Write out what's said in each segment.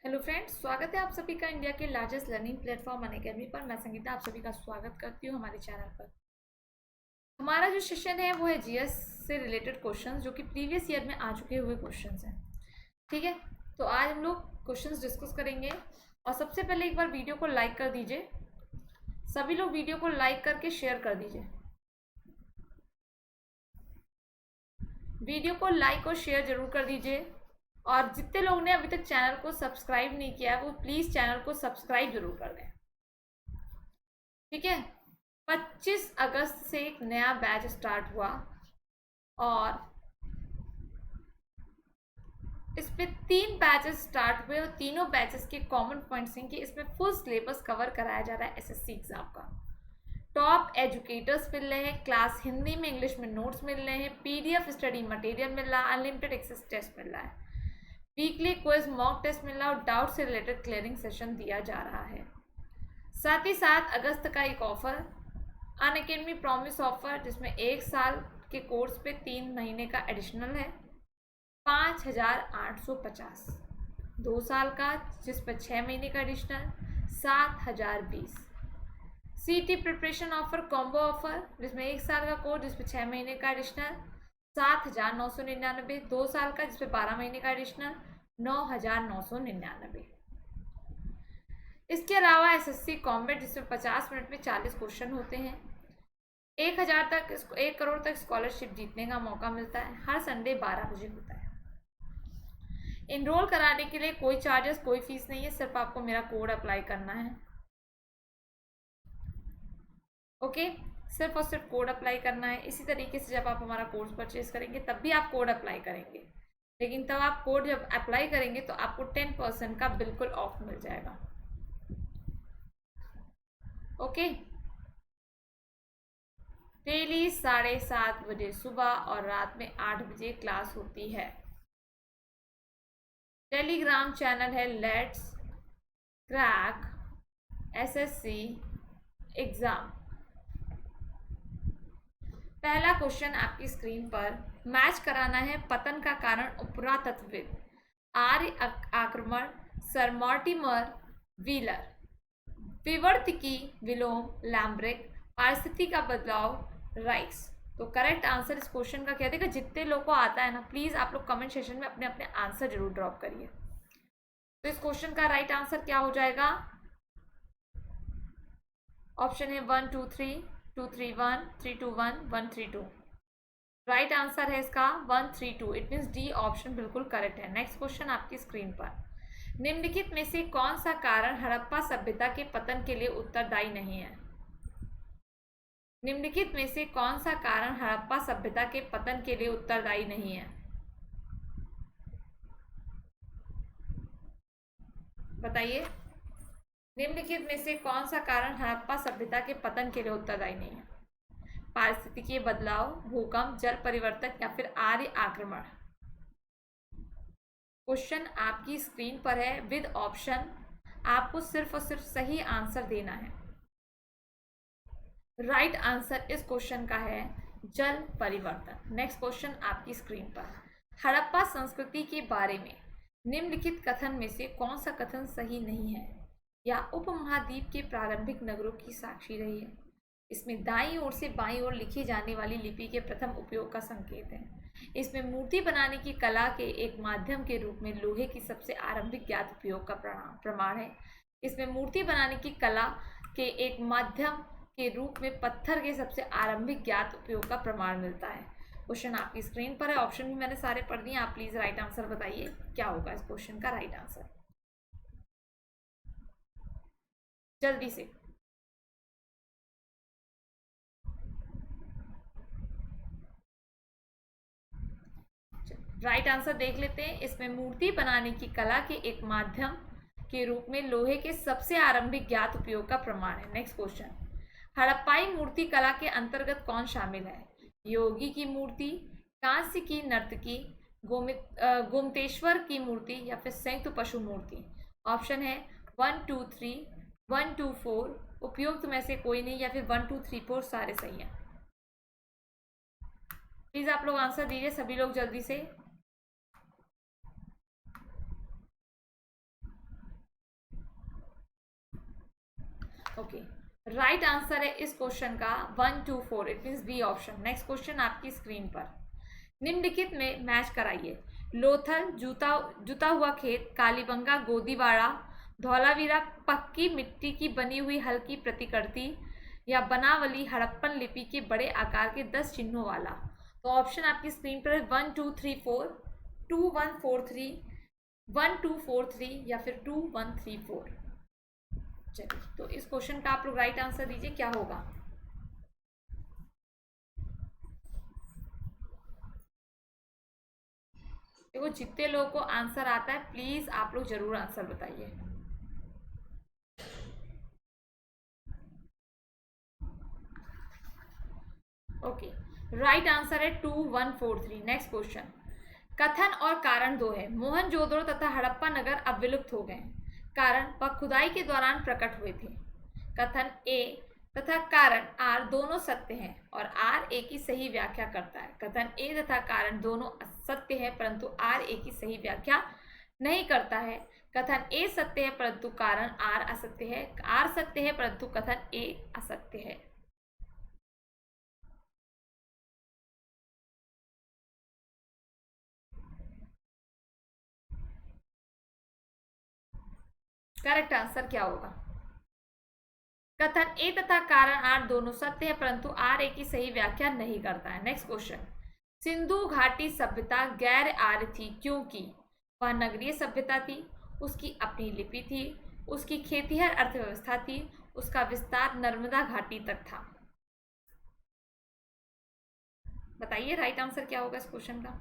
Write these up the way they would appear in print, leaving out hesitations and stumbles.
Hello friends, स्वागत है आप सभी का इंडिया के लार्जेस्ट लर्निंग प्लेटफॉर्म अनअकैडमी पर। मैं संगीता आप सभी का स्वागत करती हूँ हमारे चैनल पर। हमारा जो सेशन है वो है जीएस से रिलेटेड क्वेश्चंस, जो कि प्रीवियस ईयर में आ चुके हुए क्वेश्चंस हैं। ठीक है, तो आज हम लोग क्वेश्चंस डिस्कस करेंगे। और सबसे पहले एक बार वीडियो को लाइक कर दीजिए। सभी लोग वीडियो को लाइक करके शेयर कर दीजिए। वीडियो को लाइक और शेयर जरूर कर दीजिए। और जितने लोग ने अभी तक चैनल को सब्सक्राइब नहीं किया है वो प्लीज़ चैनल को सब्सक्राइब जरूर कर दें। ठीक है, 25 अगस्त से एक नया बैच स्टार्ट हुआ और इस पे 3 बैचेस स्टार्ट हुए और तीनों बैचेस के कॉमन पॉइंट्स हैं कि इसमें फुल सिलेबस कवर कराया जा रहा है एसएससी एग्जाम का। टॉप एजुकेटर्स मिल रहे हैं, क्लास हिंदी में इंग्लिश में नोट्स मिल रहे हैं, पीडीएफ स्टडी मटेरियल मिल रहा है, अनलिमिटेड एक्सेस टेस्ट मिल रहा है, वीकली क्विज मॉक टेस्ट मिल रहा है और डाउट से रिलेटेड क्लियरिंग सेशन दिया जा रहा है। साथ ही साथ अगस्त का एक ऑफर, अनअकैडमी प्रॉमिस ऑफर, जिसमें 1 साल के कोर्स पे 3 महीने का एडिशनल है 5,850, 2 साल का जिस पर 6 महीने का एडिशनल 7,020, सीटी प्रिपरेशन ऑफर कॉम्बो ऑफर जिसमें 1 साल का कोर्स जिस पर 6 महीने का एडिशनल 7,999, 2 साल का जिस पर 12 महीने का एडिशनल 9,999। इसके अलावा एसएससी कॉम्बेट जिसमें 50 मिनट में 40 क्वेश्चन होते हैं, 1,000 तक 1 करोड़ तक स्कॉलरशिप जीतने का मौका मिलता है, हर संडे 12 बजे होता है। इनरोल कराने के लिए कोई चार्जेस कोई फीस नहीं है, सिर्फ आपको मेरा कोड अप्लाई करना है। ओके, सिर्फ और सिर्फ कोड अप्लाई करना है। इसी तरीके से जब आप हमारा कोर्स परचेज करेंगे तब भी आप कोड अप्लाई करेंगे, लेकिन तब आप कोड जब अप्लाई करेंगे तो आपको 10% का बिल्कुल ऑफ मिल जाएगा। ओके, डेली 7:30 बजे सुबह और रात में 8 बजे क्लास होती है। टेलीग्राम चैनल है लेट्स क्रैक एसएससी एग्जाम। पहला क्वेश्चन आपकी स्क्रीन पर, मैच कराना है पतन का कारण पुरातत्वविद आर्य आक्रमण, सर मॉर्टिमर व्हीलर, विवर्तकी विलोम लैम्ब्रिक, पारिस्थिति का बदलाव राइस। तो करेक्ट आंसर इस क्वेश्चन का क्या देगा? जितने लोगों को आता है ना, प्लीज आप लोग कमेंट सेक्शन में अपने अपने आंसर जरूर ड्रॉप करिए। तो इस क्वेश्चन का राइट आंसर क्या हो जाएगा? ऑप्शन है 1 2 3 2 3 1 3 2 1 1 3 2। राइट आंसर है इसका 1 3 2। इट मीन्स डी ऑप्शन बिल्कुल करेक्ट है। नेक्स्ट क्वेश्चन आपकी स्क्रीन पर, निम्नलिखित में से कौन सा कारण हड़प्पा सभ्यता के पतन के लिए उत्तरदायी नहीं है? निम्नलिखित में से कौन सा कारण हड़प्पा सभ्यता के पतन के लिए उत्तरदायी नहीं है? बताइए, निम्नलिखित में से कौन सा कारण हड़प्पा सभ्यता के पतन के लिए उत्तरदायी नहीं है? पारिस्थितिकीय बदलाव, भूकंप, जल परिवर्तन या फिर आर्य आक्रमण? क्वेश्चन आपकी स्क्रीन पर है विद ऑप्शन। आपको सिर्फ और सिर्फ सही आंसर देना है। राइट आंसर इस क्वेश्चन का है जल परिवर्तन। नेक्स्ट क्वेश्चन आपकी स्क्रीन पर, हड़प्पा संस्कृति के बारे में निम्नलिखित कथन में से कौन सा कथन सही नहीं है या उपमहाद्वीप के प्रारंभिक नगरों की साक्षी रही है? इसमें दाईं ओर से बाईं ओर लिखी जाने वाली लिपि के प्रथम उपयोग का संकेत है। इसमें मूर्ति बनाने की कला के एक माध्यम के रूप में लोहे की सबसे आरंभिक ज्ञात उपयोग का प्रमाण है। इसमें मूर्ति बनाने की कला के एक माध्यम के रूप में पत्थर के सबसे आरंभिक ज्ञात उपयोग का प्रमाण मिलता है। क्वेश्चन आपकी स्क्रीन पर है, ऑप्शन भी मैंने सारे पढ़ दिए। आप प्लीज राइट आंसर बताइए क्या होगा इस क्वेश्चन का राइट आंसर, जल्दी से। राइट आंसर देख लेते हैं। इसमें मूर्ति बनाने की कला के एक माध्यम के रूप में लोहे के सबसे आरंभिक ज्ञात उपयोग का प्रमाण है। नेक्स्ट क्वेश्चन, हड़प्पाई मूर्ति कला के अंतर्गत कौन शामिल है? योगी की मूर्ति, कांस्य की नर्तकी, गोमतेश्वर की मूर्ति या फिर संयुक्त पशु मूर्ति? ऑप्शन है 1 2 3 1 2 4। उपयुक्त में से कोई नहीं या फिर 1 2 3 4 सारे सही हैं। प्लीज आप लोग आंसर दीजिए सभी लोग जल्दी से। ओके, राइट आंसर है इस क्वेश्चन का 1 2 4, it means B option. Next question आपकी स्क्रीन पर, निम्नलिखित में मैच कराइए। लोथल जुता हुआ खेत, कालीबंगा गोदीबाड़ा, धौलावीरा पक्की मिट्टी की बनी हुई हल्की प्रतिकृति, या बनावली हड़प्पन लिपि के बड़े आकार के 10 चिन्हों वाला। तो ऑप्शन आपकी स्क्रीन पर है 1 2 3 4, 2 1 4 3, 1 2 4 3 या फिर 2 1 3 4। चलिए, तो इस क्वेश्चन का आप लोग राइट आंसर दीजिए, क्या होगा। देखो, जितने लोगों को आंसर आता है प्लीज आप लोग जरूर आंसर बताइए। ओके, राइट आंसर है 2 1 4 3। नेक्स्ट क्वेश्चन, कथन और कारण दो है। मोहनजोदड़ो तथा हड़प्पा नगर अब विलुप्त हो गए, कारण वह खुदाई के दौरान प्रकट हुए थे। कथन ए तथा कारण आर दोनों सत्य हैं और आर ए की सही व्याख्या करता है। कथन ए तथा कारण दोनों सत्य है परंतु आर ए की सही व्याख्या नहीं करता है। कथन ए सत्य है परंतु कारण आर असत्य है। आर सत्य है परंतु कथन ए असत्य है। करेक्ट आंसर क्या होगा। कथन ए तथा कारण आर दोनों सत्य है परंतु आर ए की सही व्याख्या नहीं करता है। नेक्स्ट क्वेश्चन, सिंधु घाटी सभ्यता गैर आर्य थी क्योंकि वह नगरीय सभ्यता थी, उसकी अपनी लिपि थी, उसकी खेतीहर अर्थव्यवस्था थी, उसका विस्तार नर्मदा घाटी तक था। बताइए राइट आंसर क्या होगा इस क्वेश्चन का।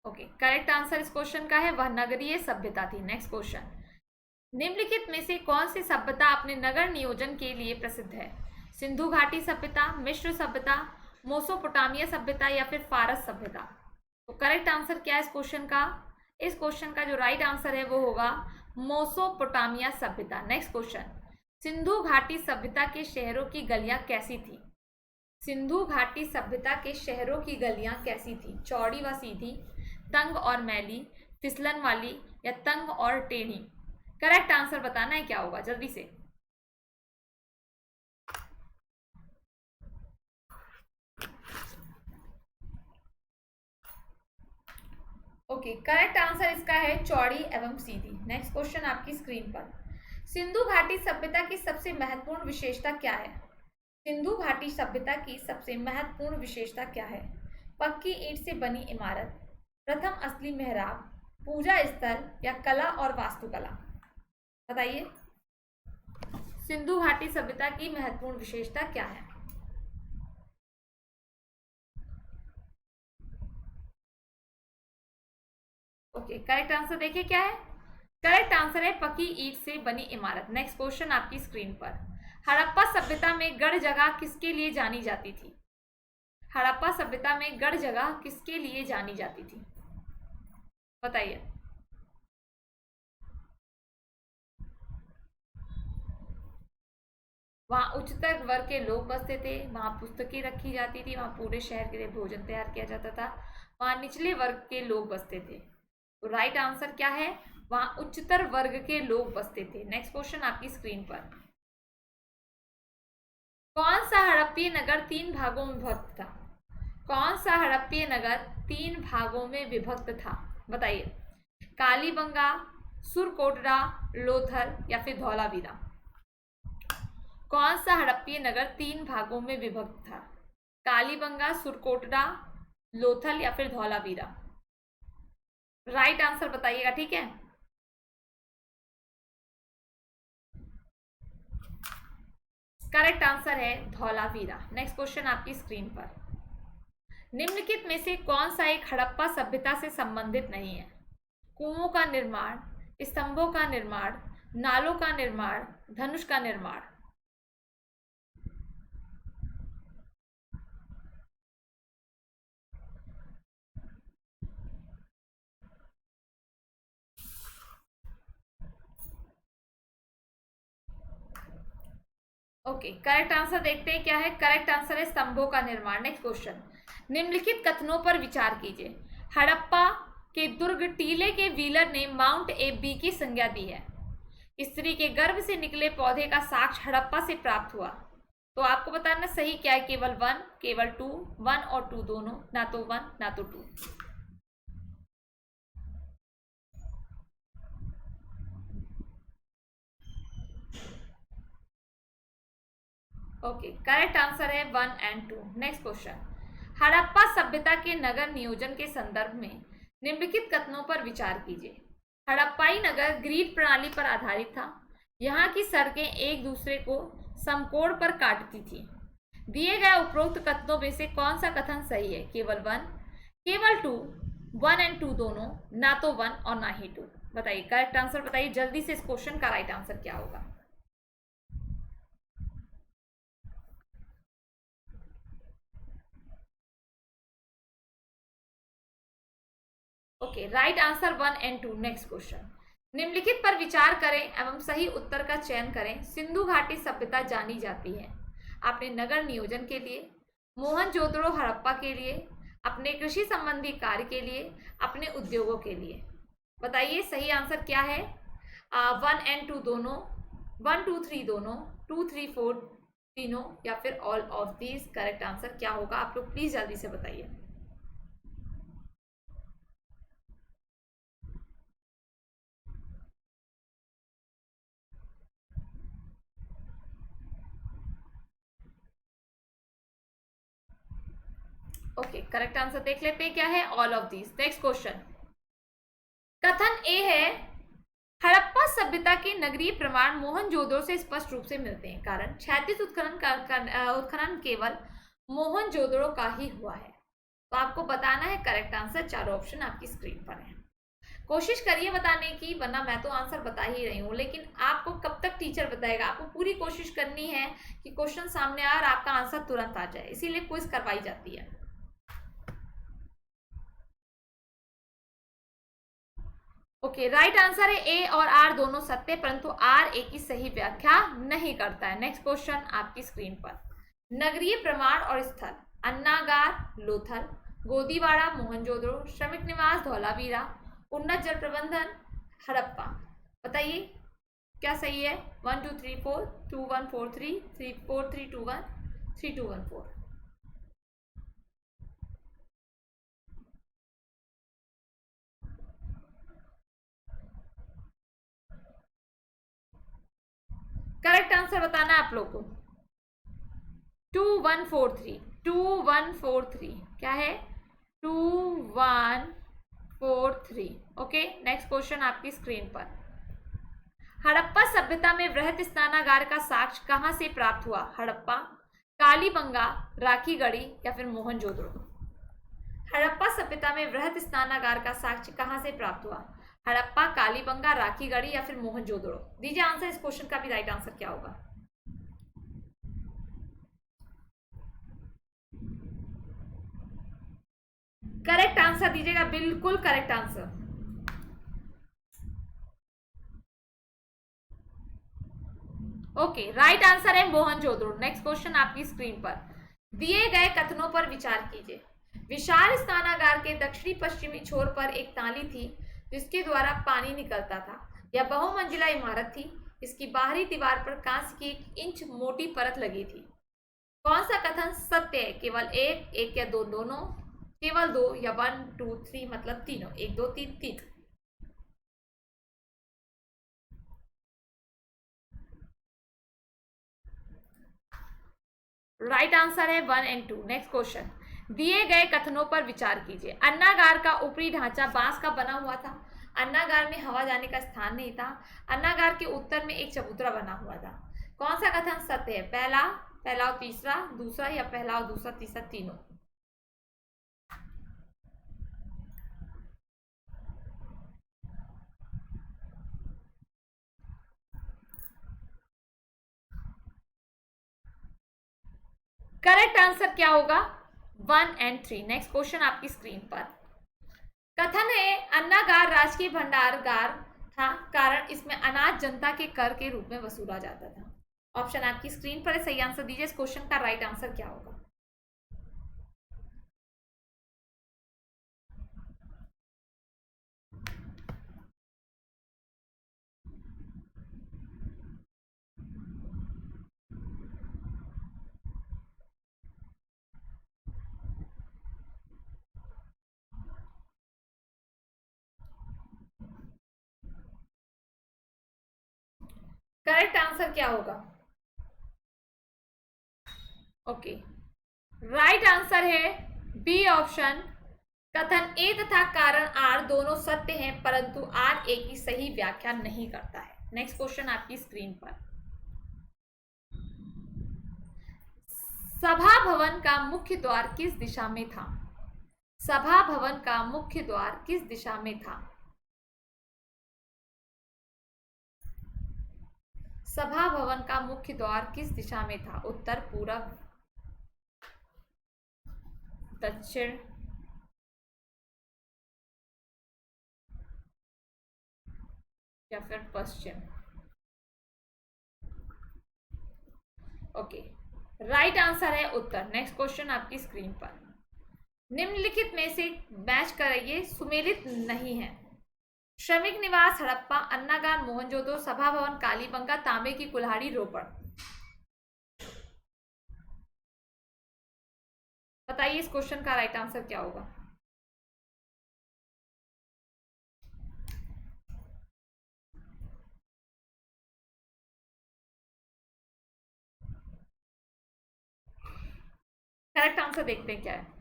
ओके, करेक्ट आंसर इस क्वेश्चन का है वह नगरीय सभ्यता थी। नेक्स्ट क्वेश्चन, निम्नलिखित में से कौन सी सभ्यता अपने नगर नियोजन के लिए प्रसिद्ध है। सिंधु घाटी सभ्यता, मिस्र सभ्यता, मोसोपोटामिया सभ्यता या फिर फारस सभ्यता। तो करेक्ट आंसर क्या है इस क्वेश्चन का। इस क्वेश्चन का जो राइट आंसर है वो होगा मोसोपोटामिया सभ्यता। नेक्स्ट क्वेश्चन, सिंधु घाटी सभ्यता के शहरों की गलियां कैसी थी। सिंधु घाटी सभ्यता के शहरों की गलियां कैसी थी। चौड़ी व सीधी, तंग और मैली, फिसलन वाली या तंग और टेढ़ी। करेक्ट आंसर बताना है क्या होगा जल्दी से। ओके, करेक्ट आंसर इसका है चौड़ी एवं सीधी। नेक्स्ट क्वेश्चन आपकी स्क्रीन पर, सिंधु घाटी सभ्यता की सबसे महत्वपूर्ण विशेषता क्या है। सिंधु घाटी सभ्यता की सबसे महत्वपूर्ण विशेषता क्या है। पक्की ईंट से बनी इमारत, प्रथम असली मेहराब, पूजा स्थल या कला और वास्तुकला। बताइए सिंधु घाटी सभ्यता की महत्वपूर्ण विशेषता क्या है। ओके, करेक्ट आंसर देखिए क्या है। करेक्ट आंसर है पक्की ईंट से बनी इमारत। नेक्स्ट क्वेश्चन आपकी स्क्रीन पर, हड़प्पा सभ्यता में गढ़ जगह किसके लिए जानी जाती थी। हड़प्पा सभ्यता में गढ़ जगह किसके लिए जानी जाती थी। बताइए। वहाँ उच्चतर वर्ग के लोग बसते थे, वहाँ पुस्तकें रखी जाती थी, वहाँ पूरे शहर के लिए भोजन तैयार किया जाता था, वहाँ निचले वर्ग के लोग बसते थे। तो राइट आंसर क्या है, वहाँ उच्चतर वर्ग के लोग बसते थे। नेक्स्ट क्वेश्चन आपकी स्क्रीन पर, कौन सा हड़प्पीय नगर 3 भागों में विभक्त था। कौन सा हड़प्पीय नगर 3 भागों में विभक्त था। बताइए, कालीबंगा, सुरकोटड़ा, लोथल या फिर धौलावीरा। कौन सा हड़प्पीय नगर 3 भागों में विभक्त था। कालीबंगा, सुरकोटड़ा, लोथल या फिर धौलावीरा। राइट आंसर बताइएगा, ठीक है। करेक्ट आंसर है धौलावीरा। नेक्स्ट क्वेश्चन आपकी स्क्रीन पर, निम्नलिखित में से कौन सा एक हड़प्पा सभ्यता से संबंधित नहीं है। कुओं का निर्माण, स्तंभों का निर्माण, नालों का निर्माण, धनुष का निर्माण। ओके, करेक्ट आंसर देखते हैं क्या है। करेक्ट आंसर है स्तंभों का निर्माण। नेक्स्ट क्वेश्चन, निम्नलिखित कथनों पर विचार कीजिए। हड़प्पा कि दुर्ग टीले के व्हीलर ने माउंट एबी की संज्ञा दी है? स्त्री के गर्भ से निकले पौधे का साक्ष्य हड़प्पा से प्राप्त हुआ। तो आपको बताना सही क्या है, केवल 1, केवल 2, 1 और 2 दोनों, ना तो 1 ना तो 2। ओके, करेक्ट आंसर है 1 एंड 2। नेक्स्ट क्वेश्चन, हड़प्पा सभ्यता के नगर नियोजन के संदर्भ में निम्नलिखित कथनों पर विचार कीजिए। हड़प्पाई नगर ग्रिड प्रणाली पर आधारित था। यहाँ की सड़कें एक दूसरे को समकोण पर काटती थी। दिए गए उपरोक्त कथनों में से कौन सा कथन सही है? केवल 1, केवल 2, 1 एंड 2 दोनों, ना तो 1 और ना ही 2। बताइए करेक्ट आंसर बताइए जल्दी से, इस क्वेश्चन का राइट आंसर क्या होगा? Okay, right answer 1 and 2। Next question, निम्नलिखित पर विचार करें एवं सही उत्तर का चयन करें। सिंधु घाटी सभ्यता जानी जाती है अपने नगर नियोजन के लिए, मोहनजोदड़ो हड़प्पा के लिए, अपने कृषि संबंधी कार्य के लिए, अपने उद्योगों के लिए। बताइए सही आंसर क्या है? 1 एंड 2 दोनों, 1 2 3 दोनों, 2 3 4 तीनों, या फिर all of these. Correct answer क्या होगा? आप लोग प्लीज जल्दी से बताइए। ओके, करेक्ट आंसर देख लेते हैं क्या है, all of these. Next question, कथन ए है हड़प्पा सभ्यता के नगरीय प्रमाण मोहनजोदड़ो से स्पष्ट रूप से मिलते हैं। कारण क्षैतिज उत्खनन केवल मोहनजोदड़ो का ही हुआ है। तो आपको बताना है करेक्ट आंसर। चारों ऑप्शन आपकी स्क्रीन पर है, कोशिश करिए बताने की, वरना मैं तो आंसर बता ही रही हूँ, लेकिन आपको कब तक टीचर बताएगा? आपको पूरी कोशिश करनी है कि क्वेश्चन सामने आए और आपका आंसर तुरंत आ जाए, इसीलिए क्विज करवाई जाती है। ओके, राइट आंसर है ए और आर दोनों सत्य, परंतु आर ए की सही व्याख्या नहीं करता है। नेक्स्ट क्वेश्चन आपकी स्क्रीन पर, नगरीय प्रमाण और स्थल, अन्नागार लोथल, गोदीवाड़ा मोहनजोदड़ो, श्रमिक निवास धौलावीरा, उन्नत जल प्रबंधन हड़प्पा। बताइए क्या सही है? 1 2 3 4, 2 1 4 3, 3 4 3 2 1, 3 2 1 4। करेक्ट आंसर बताना है आप लोग को। 2143, 2143 क्या है? 2143। ओके, नेक्स्ट क्वेश्चन आपकी स्क्रीन पर, हड़प्पा सभ्यता में वृहत स्नानागार का साक्ष्य कहां से प्राप्त हुआ? हड़प्पा, कालीबंगा, राखीगढ़ी, या फिर मोहनजोदड़ो। हड़प्पा सभ्यता में वृहत स्नानागार का साक्ष्य कहां से प्राप्त हुआ? हड़प्पा, कालीबंगा, राखीगढ़ी, या फिर मोहनजोदड़ो। दीजिए आंसर, इस क्वेश्चन का भी राइट आंसर क्या होगा? करेक्ट आंसर दीजिएगा, बिल्कुल correct answer. Okay, right answer है मोहनजोदड़ो। नेक्स्ट क्वेश्चन आपकी स्क्रीन पर, दिए गए कथनों पर विचार कीजिए। विशाल स्नानागार के दक्षिणी पश्चिमी छोर पर एक ताली थी जिसके द्वारा पानी निकलता था। यह बहुमंजिला इमारत थी। इसकी बाहरी दीवार पर कांच की 1 इंच मोटी परत लगी थी। कौन सा कथन सत्य है? केवल एक, एक या दो दोनों, केवल 2, या 1 2 3 मतलब तीनों, 1 2 3 3। राइट आंसर है 1 एंड 2। नेक्स्ट क्वेश्चन, दिए गए कथनों पर विचार कीजिए। अन्नागार का ऊपरी ढांचा बांस का बना हुआ था। अन्नागार में हवा जाने का स्थान नहीं था। अन्नागार के उत्तर में एक चबूतरा बना हुआ था। कौन सा कथन सत्य है? पहला, पहला और तीसरा, दूसरा, या पहला और दूसरा तीसरा तीनों। करेक्ट आंसर क्या होगा? 1 एंड 3। नेक्स्ट क्वेश्चन आपकी स्क्रीन पर, कथन है अन्नागार राजकीय भंडारगार था कारण इसमें अनाज जनता के कर के रूप में वसूला जाता था। ऑप्शन आपकी स्क्रीन पर है, सही आंसर दीजिए। इस क्वेश्चन का राइट आंसर क्या होगा? करेक्ट आंसर क्या होगा? ओके, राइट आंसर है बी ऑप्शन। कथन ए तथा कारण आर दोनों सत्य हैं, परंतु आर ए की सही व्याख्या नहीं करता है। नेक्स्ट क्वेश्चन आपकी स्क्रीन पर। सभा भवन का मुख्य द्वार किस दिशा में था? सभा भवन का मुख्य द्वार किस दिशा में था? सभा भवन का मुख्य द्वार किस दिशा में था? उत्तर, पूरब, दक्षिण या फिर पश्चिम? ओके, राइट आंसर है उत्तर। नेक्स्ट क्वेश्चन आपकी स्क्रीन पर। निम्नलिखित में से मैच कराइए सुमेलित नहीं है। श्रमिक निवास हड़प्पा, अन्नागार मोहनजोदड़ो, सभा भवन कालीबंगा, तांबे की कुल्हाड़ी रोपड़। बताइए इस क्वेश्चन का राइट आंसर क्या होगा? करेक्ट आंसर देखते हैं क्या है।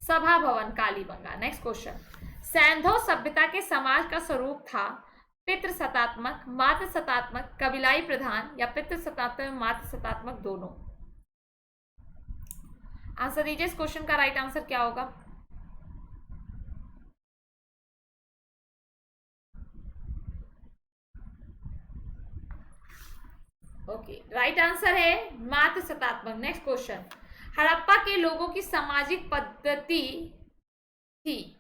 सभा भवन कालीबंगा। Next question. सैंधव सभ्यता के समाज का स्वरूप था पितृ सत्तात्मक, मातृ सत्तात्मक, कबीलाई प्रधान या पितृ सत्तात्मक मातृ सत्तात्मक दोनों? आंसर दीजिए, इस क्वेश्चन का राइट आंसर क्या होगा? ओके, राइट आंसर है मातृ सत्तात्मक। Next question. हड़प्पा के लोगों की सामाजिक पद्धति थी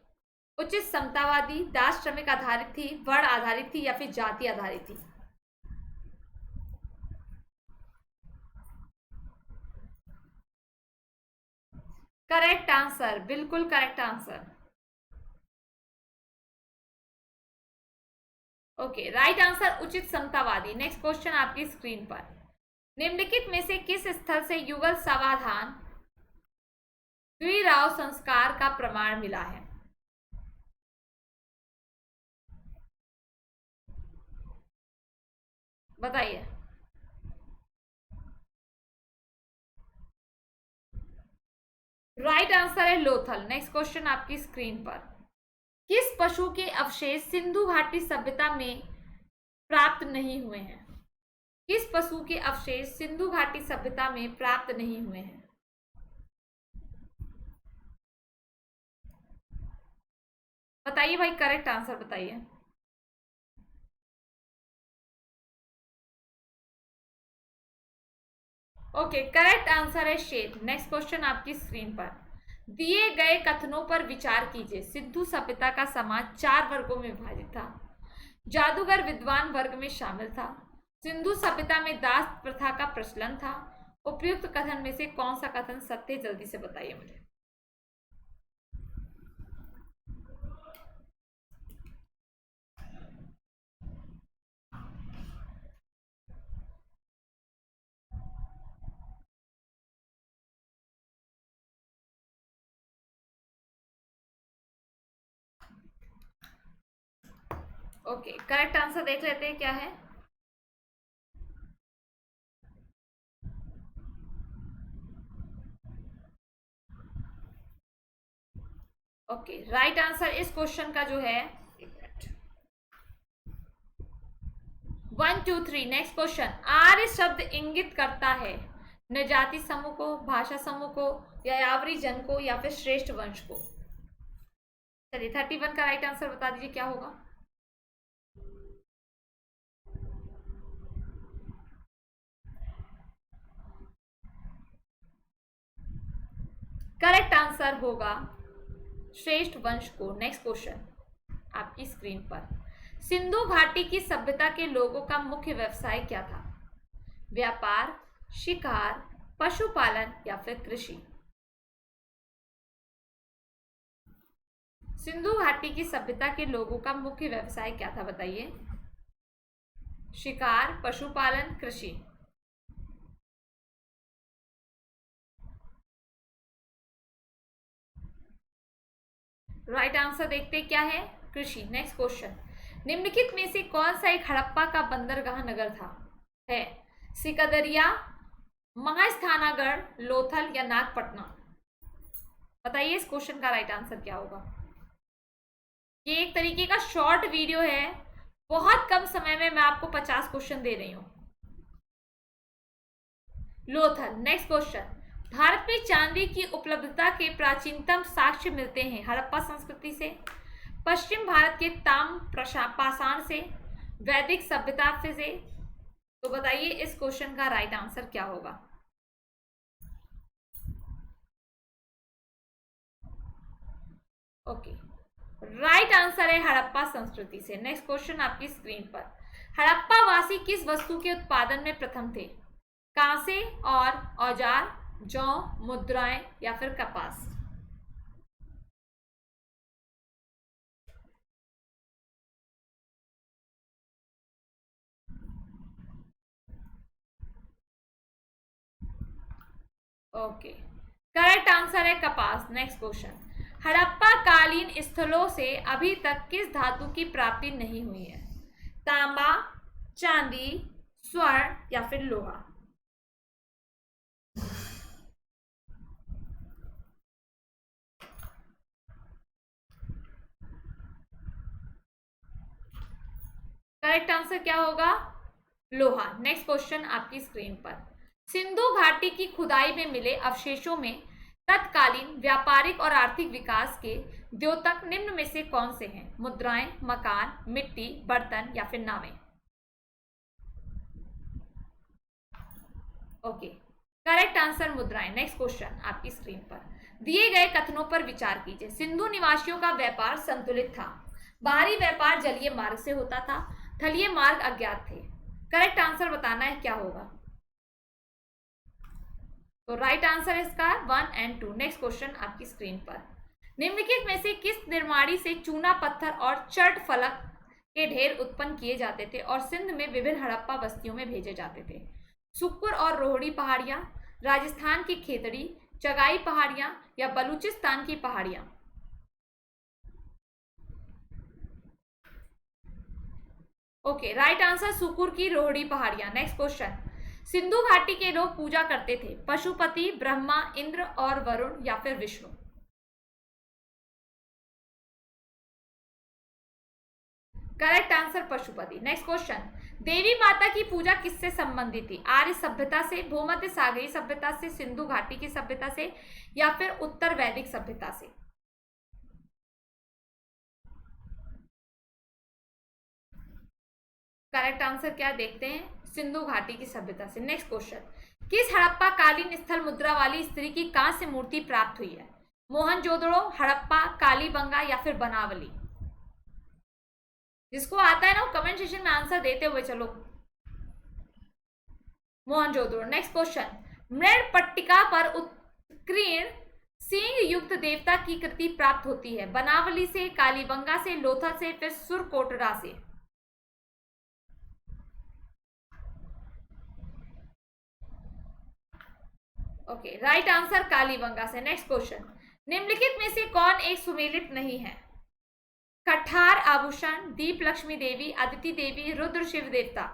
उचित समतावादी, दास श्रमिक आधारित थी, वर्ण आधारित थी या फिर जाति आधारित थी? करेक्ट आंसर, बिल्कुल correct answer. Okay, right answer उचित समतावादी। नेक्स्ट क्वेश्चन आपकी स्क्रीन पर। निम्नलिखित में से किस स्थल से युगल समाधान द्विराव संस्कार का प्रमाण मिला है? बताइए। राइट आंसर है लोथल। नेक्स्ट क्वेश्चन आपकी स्क्रीन पर। किस पशु के अवशेष सिंधु घाटी सभ्यता में प्राप्त नहीं हुए हैं? किस पशु के अवशेष सिंधु घाटी सभ्यता में प्राप्त नहीं हुए हैं? बताइए भाई, करेक्ट आंसर बताइए। ओके, करेक्ट आंसर है शेर। नेक्स्ट क्वेश्चन आपकी स्क्रीन पर। दिए गए कथनों पर विचार कीजिए। सिंधु सभ्यता का समाज 4 वर्गों में विभाजित था। जादूगर विद्वान वर्ग में शामिल था। सिंधु सभ्यता में दास प्रथा का प्रचलन था। उपयुक्त कथन में से कौन सा कथन सत्य? जल्दी से बताइए मुझे। ओके, करेक्ट आंसर देख लेते हैं क्या है। ओके, राइट आंसर इस क्वेश्चन का जो है 1 2 3। Next question. आर्य शब्द इंगित करता है न जाति समूह को, भाषा समूह को, या यावरी जन को, या फिर श्रेष्ठ वंश को? चलिए, 31 का राइट आंसर बता दीजिए क्या होगा। करेक्ट आंसर होगा श्रेष्ठ वंश को। नेक्स्ट क्वेश्चन आपकी स्क्रीन पर। सिंधु घाटी की सभ्यता के लोगों का मुख्य व्यवसाय क्या था? व्यापार, शिकार, पशुपालन या फिर कृषि? सिंधु घाटी की सभ्यता के लोगों का मुख्य व्यवसाय क्या था? बताइए। शिकार, पशुपालन, कृषि? राइट आंसर देखते क्या है? कृषि। Next question. निम्नलिखित में से कौन सा एक हड़प्पा का बंदरगाह नगर था? है सिकदरिया, महास्थानागढ़, लोथल या नागपटना? बताइए इस क्वेश्चन का राइट आंसर क्या होगा। ये एक तरीके का शॉर्ट वीडियो है, बहुत कम समय में मैं आपको 50 क्वेश्चन दे रही हूं। लोथल। नेक्स्ट क्वेश्चन, भारत में चांदी की उपलब्धता के प्राचीनतम साक्ष्य मिलते हैं हड़प्पा संस्कृति से, पश्चिम भारत के ताम पाषाण से, वैदिक सभ्यता से। तो बताइए इस क्वेश्चन का राइट आंसर क्या होगा। ओके, राइट आंसर है हड़प्पा संस्कृति से। नेक्स्ट क्वेश्चन आपकी स्क्रीन पर, हड़प्पा वासी किस वस्तु के उत्पादन में प्रथम थे? कांसे और औजार, जौ, मुद्राएं या फिर कपास? ओके, करेक्ट आंसर है कपास। नेक्स्ट क्वेश्चन, हड़प्पा कालीन स्थलों से अभी तक किस धातु की प्राप्ति नहीं हुई है? तांबा, चांदी, स्वर्ण या फिर लोहा? करेक्ट आंसर क्या होगा? लोहा। नेक्स्ट क्वेश्चन आपकी स्क्रीन पर, सिंधु घाटी की खुदाई में मिले अवशेषों में तत्कालीन व्यापारिक और आर्थिक विकास के द्योतक निम्न में से कौन से हैं? मुद्राएं, मकान, मिट्टी, बर्तन या फिर नावें? ओके, करेक्ट आंसर मुद्राएं। नेक्स्ट क्वेश्चन आपकी स्क्रीन पर, दिए गए कथनों पर विचार कीजिए। सिंधु निवासियों का व्यापार संतुलित था, बाहरी व्यापार जलीय मार्ग से होता था, थलीय मार्ग अज्ञात थे। करेक्ट आंसर बताना है क्या होगा। तो राइट आंसर है इसका 1 और 2। नेक्स्ट क्वेश्चन आपकी स्क्रीन पर, निम्नलिखित में से किस निर्माणी से चूना पत्थर और चट फलक के ढेर उत्पन्न किए जाते थे और सिंध में विभिन्न हड़प्पा बस्तियों में भेजे जाते थे? सुक्कुर और रोहड़ी पहाड़ियां, राजस्थान की खेतड़ी, चगाई पहाड़ियां या बलूचिस्तान की पहाड़ियां? ओके, राइट आंसर सुकुर की रोहड़ी पहाड़ियां। नेक्स्ट क्वेश्चन, सिंधु घाटी के लोग पूजा करते थे पशुपति, ब्रह्मा, इंद्र और वरुण या फिर Vishnu? Correct answer Pashupati. Next question, देवी माता की पूजा किससे संबंधित थी? आर्य सभ्यता से, भूमध्य सागरीय सभ्यता से, सिंधु घाटी की सभ्यता से या फिर उत्तर वैदिक सभ्यता से? करेक्ट आंसर क्या देखते हैं? सिंधु घाटी की सभ्यता से। नेक्स्ट क्वेश्चन, किस हड़प्पा कालीन स्थल मुद्रा वाली स्त्री की कांस्य मूर्ति प्राप्त हुई है? मोहनजोदड़ो, हड़प्पा, कालीबंगा या फिर बनावली? जिसको आता है ना वो कमेंट सेक्शन में आंसर देते हुए चलो। मोहनजोदड़ो। नेक्स्ट क्वेश्चन, मृण पट्टिका पर उत्कीर्ण सिंह युक्त देवता की कृति प्राप्त होती है? बनावली से, कालीबंगा से, लोथल से, फिर सुरकोटरा से? ओके, राइट आंसर कालीबंगा से। नेक्स्ट क्वेश्चन, निम्नलिखित में से कौन एक सुमेलित नहीं है? कठार आभूषण, दीप लक्ष्मी देवी, अदिति देवी, रुद्र शिव देवता?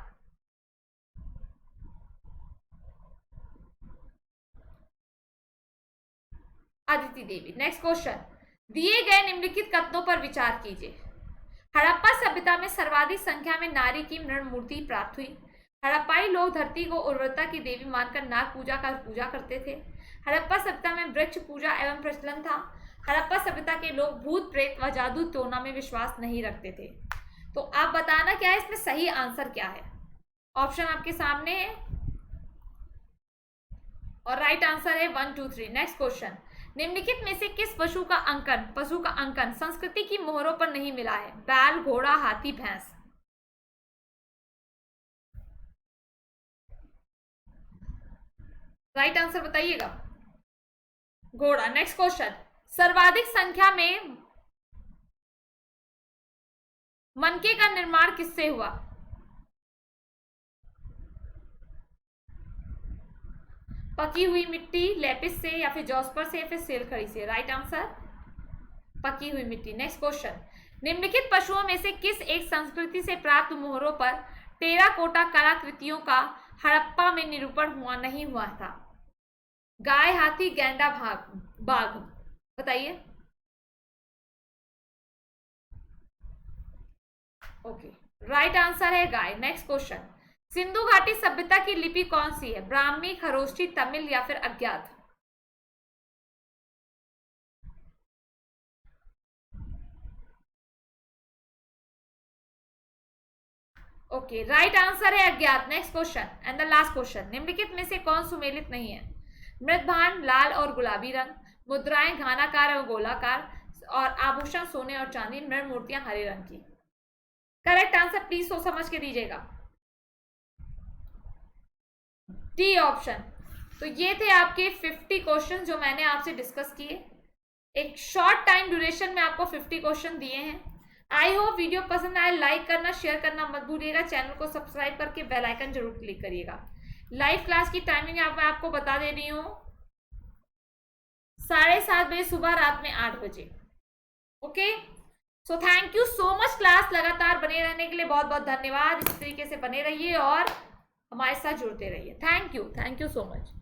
अदिति देवी। नेक्स्ट क्वेश्चन, दिए गए निम्नलिखित कथनों पर विचार कीजिए। हड़प्पा सभ्यता में सर्वाधिक संख्या में नारी की मृण मूर्ति प्राप्त हुई। हड़प्पाई लोग धरती को उर्वरता की देवी मानकर नाग पूजा का पूजा करते थे। हड़प्पा सभ्यता में वृक्ष पूजा एवं प्रचलन था। हड़प्पा सभ्यता के लोग भूत प्रेत व जादू टोना में विश्वास नहीं रखते थे। तो आप बताना क्या है इसमें सही आंसर क्या है। ऑप्शन आपके सामने है और राइट आंसर है 1, 2, 3। नेक्स्ट क्वेश्चन, निम्नलिखित में से किस पशु का अंकन संस्कृति की मोहरों पर नहीं मिला है? बैल, घोड़ा, हाथी, भैंस? राइट आंसर बताइएगा। घोड़ा। नेक्स्ट क्वेश्चन, सर्वाधिक संख्या में मनके का निर्माण किससे हुआ? पकी हुई मिट्टी, लेपिस से या फिर जॉस्पर से या फिर सेलखड़ी से? राइट आंसर पकी हुई मिट्टी। नेक्स्ट क्वेश्चन, निम्नलिखित पशुओं में से किस एक संस्कृति से प्राप्त मोहरों पर टेराकोटा कलाकृतियों का हड़प्पा में निरूपण नहीं हुआ था? गाय, हाथी, गैंडा, बाघ। बताइए। ओके, राइट आंसर है गाय। नेक्स्ट क्वेश्चन, सिंधु घाटी सभ्यता की लिपि कौन सी है? ब्राह्मी, खरोष्ठी, तमिल या फिर अज्ञात? ओके, राइट आंसर है अज्ञात। Next question and the last question, निम्नलिखित में से कौन सुमेलित नहीं है? मृदभांड लाल और गुलाबी रंग, मुद्राएं घनाकार और गोलाकार, और आभूषण सोने और चांदी, मृद मूर्तियां हरे रंग की। करेक्ट आंसर प्लीज सोच समझ के दीजिएगा। D option. तो ये थे आपके 50 क्वेश्चन जो मैंने आपसे डिस्कस किए। एक शॉर्ट टाइम ड्यूरेशन में आपको 50 क्वेश्चन दिए हैं। आई होप वीडियो पसंद आए। लाइक करना, शेयर करना मत भूलिएगा। चैनल को सब्सक्राइब करके बेल आइकन जरूर क्लिक करिएगा। लाइव क्लास की टाइमिंग मैं आपको बता दे रही हूँ, 7:30 बजे सुबह, रात में 8 बजे। Okay, so thank you so much. Class लगातार बने रहने के लिए बहुत बहुत धन्यवाद। इस तरीके से बने रहिए और हमारे साथ जुड़ते रहिए। Thank you so much.